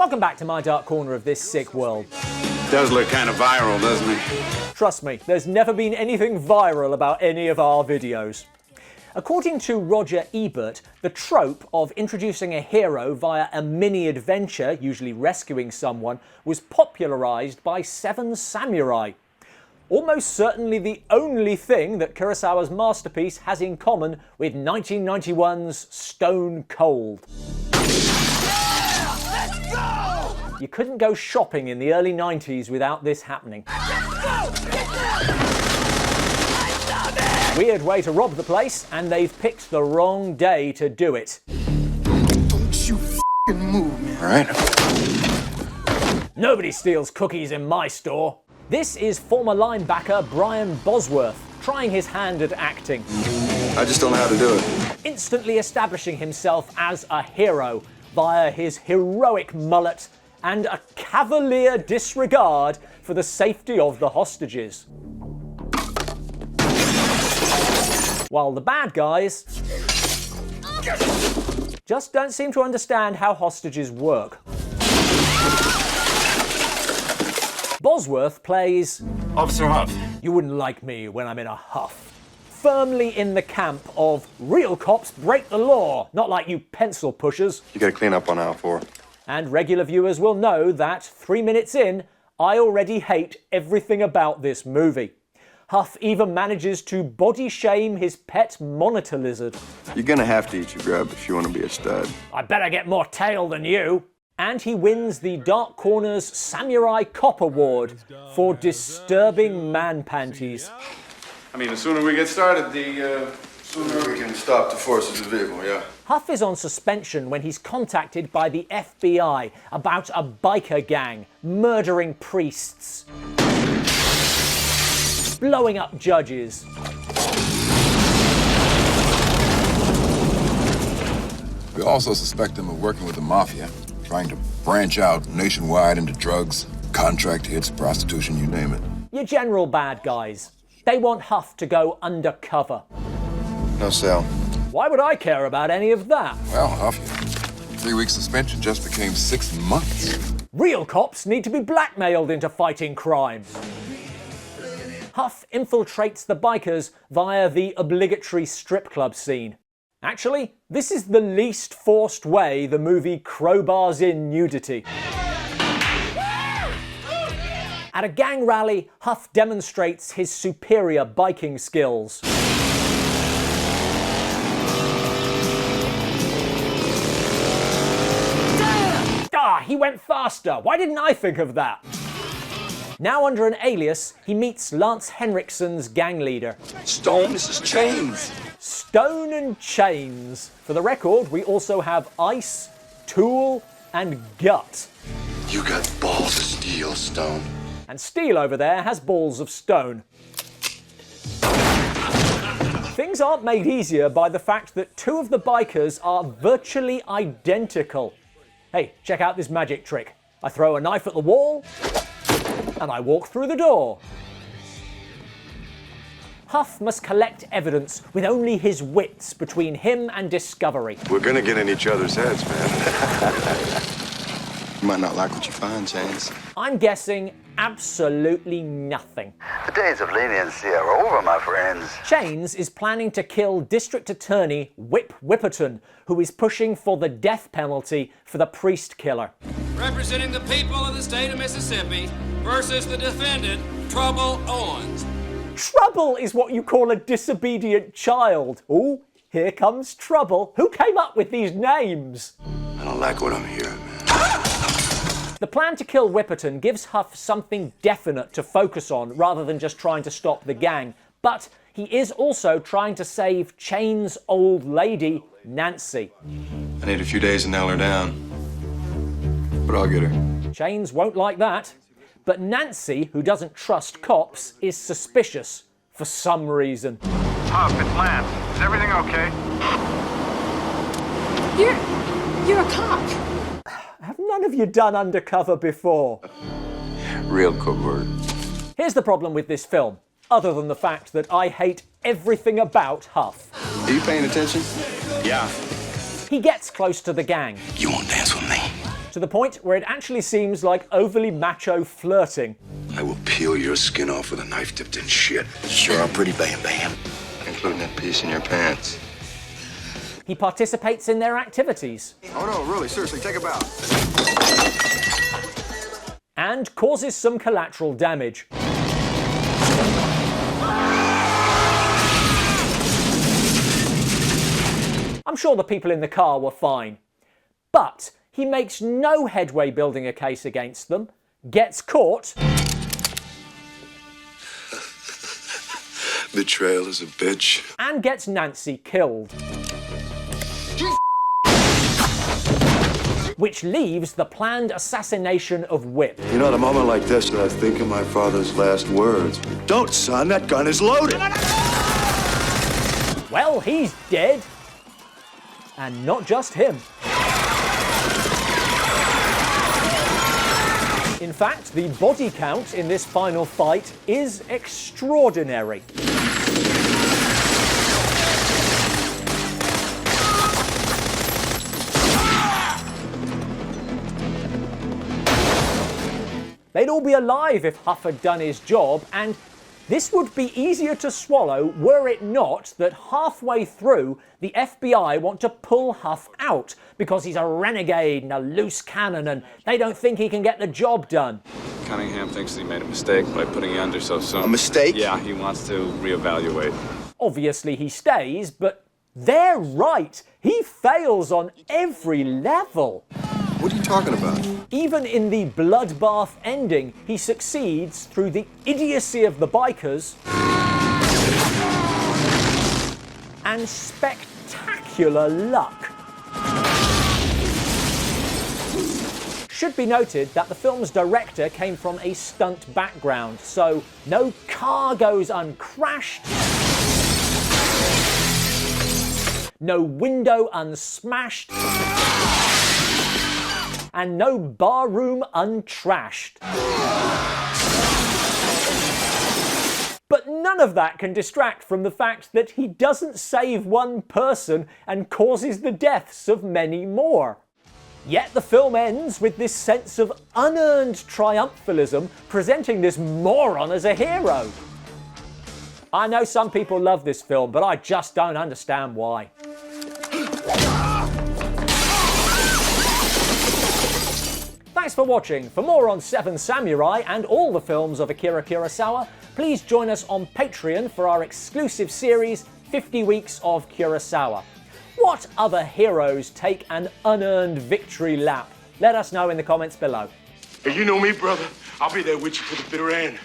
Welcome back to my dark corner of this sick world. Does look kind of viral, doesn't it? Trust me, there's never been anything viral about any of our videos. According to Roger Ebert, the trope of introducing a hero via a mini-adventure, usually rescuing someone, was popularised by Seven Samurai. Almost certainly the only thing that Kurosawa's masterpiece has in common with 1991's Stone Cold. Yeah! Let's go! You couldn't go shopping in the early 90s without this happening. Let's go! Weird way to rob the place, and they've picked the wrong day to do it. Don't you f***ing move, man. All right. Nobody steals cookies in my store. This is former linebacker Brian Bosworth, trying his hand at acting. I just don't know how to do it. Instantly establishing himself as a hero via his heroic mullet and a cavalier disregard for the safety of the hostages. While the bad guys just don't seem to understand how hostages work. Bosworth plays Officer Huff. You wouldn't like me when I'm in a huff. Firmly in the camp of real cops break the law, not like you pencil pushers. You gotta clean up on aisle 4. And regular viewers will know that 3 minutes in, I already hate everything about this movie. Huff even manages to body shame his pet monitor lizard. You're gonna have to eat your grub if you want to be a stud. I better get more tail than you. And he wins the Dark Corner's Samurai Cop Award for disturbing man panties. I mean, the sooner we get started, the sooner we can stop the forces of evil, yeah. Huff is on suspension when he's contacted by the FBI about a biker gang murdering priests, blowing up judges, we also suspect him of working with the mafia, trying to branch out nationwide into drugs, contract hits, prostitution, you name it. your general bad guys. They want Huff to go undercover. No sell. Why would I care about any of that? Well, Huff, 3 week suspension just became 6 months. Real cops need to be blackmailed into fighting crime. Huff infiltrates the bikers via the obligatory strip club scene. Actually, this is the least forced way the movie crowbars in nudity. At a gang rally, Huff demonstrates his superior biking skills. Ah, he went faster. Why didn't I think of that? Now under an alias, he meets Lance Henriksen's gang leader. Stone, this is Chains. Stone and Chains. For the record, we also have Ice, Tool, and Gut. You got balls of steel, Stone. And Steel over there has balls of stone. Things aren't made easier by the fact that 2 of the bikers are virtually identical. Hey, check out this magic trick. I throw a knife at the wall, and I walk through the door. Huff must collect evidence with only his wits between him and discovery. We're gonna get in each other's heads, man. You might not like what you find, Chains. I'm guessing absolutely nothing. The days of leniency are over, my friends. Chains is planning to kill District Attorney Whip Whipperton, who is pushing for the death penalty for the priest killer. Representing the people of the state of Mississippi versus the defendant, Trouble Owens. Trouble is what you call a disobedient child. Ooh, here comes Trouble. Who came up with these names? I don't like what I'm hearing, man. The plan to kill Whipperton gives Huff something definite to focus on rather than just trying to stop the gang. But he is also trying to save Chain's old lady, Nancy. I need a few days to nail her down. But I'll get her. Chains won't like that. But Nancy, who doesn't trust cops, is suspicious for some reason. Huff, it's Lance. Is everything okay? You're a cop. Have none of you done undercover before? Real code word. Here's the problem with this film, other than the fact that I hate everything about Huff. Are you paying attention? Yeah. He gets close to the gang. You won't dance with me. to the point where it actually seems like overly macho flirting. I will peel your skin off with a knife dipped in shit. Sure are pretty bam. Including that piece in your pants. He participates in their activities. Oh no, really, seriously, take a bow. And causes some collateral damage. I'm sure the people in the car were fine. But he makes no headway building a case against them, gets caught. Betrayal is a bitch. And gets Nancy killed. Which leaves the planned assassination of Whip. You know, at a moment like this, I think of my father's last words. Don't, son, that gun is loaded. Well, he's dead. And not just him. In fact, the body count in this final fight is extraordinary. They'd all be alive if Huff had done his job, and this would be easier to swallow were it not that halfway through, the FBI want to pull Huff out because he's a renegade and a loose cannon and they don't think he can get the job done. Cunningham thinks he made a mistake by putting you under so soon. A mistake? Yeah, he wants to reevaluate. Obviously he stays, but they're right. He fails on every level. What are you talking about? Even in the bloodbath ending, he succeeds through the idiocy of the bikers and spectacular luck. Should be noted that the film's director came from a stunt background, so no car goes uncrashed, no window unsmashed, and no barroom untrashed. But none of that can distract from the fact that he doesn't save one person and causes the deaths of many more. Yet the film ends with this sense of unearned triumphalism, presenting this moron as a hero. I know some people love this film, but I just don't understand why. Thanks for watching. For more on Seven Samurai and all the films of Akira Kurosawa, please join us on Patreon for our exclusive series, 50 Weeks of Kurosawa. What other heroes take an unearned victory lap? Let us know in the comments below. Hey, you know me, brother. I'll be there with you to the bitter end.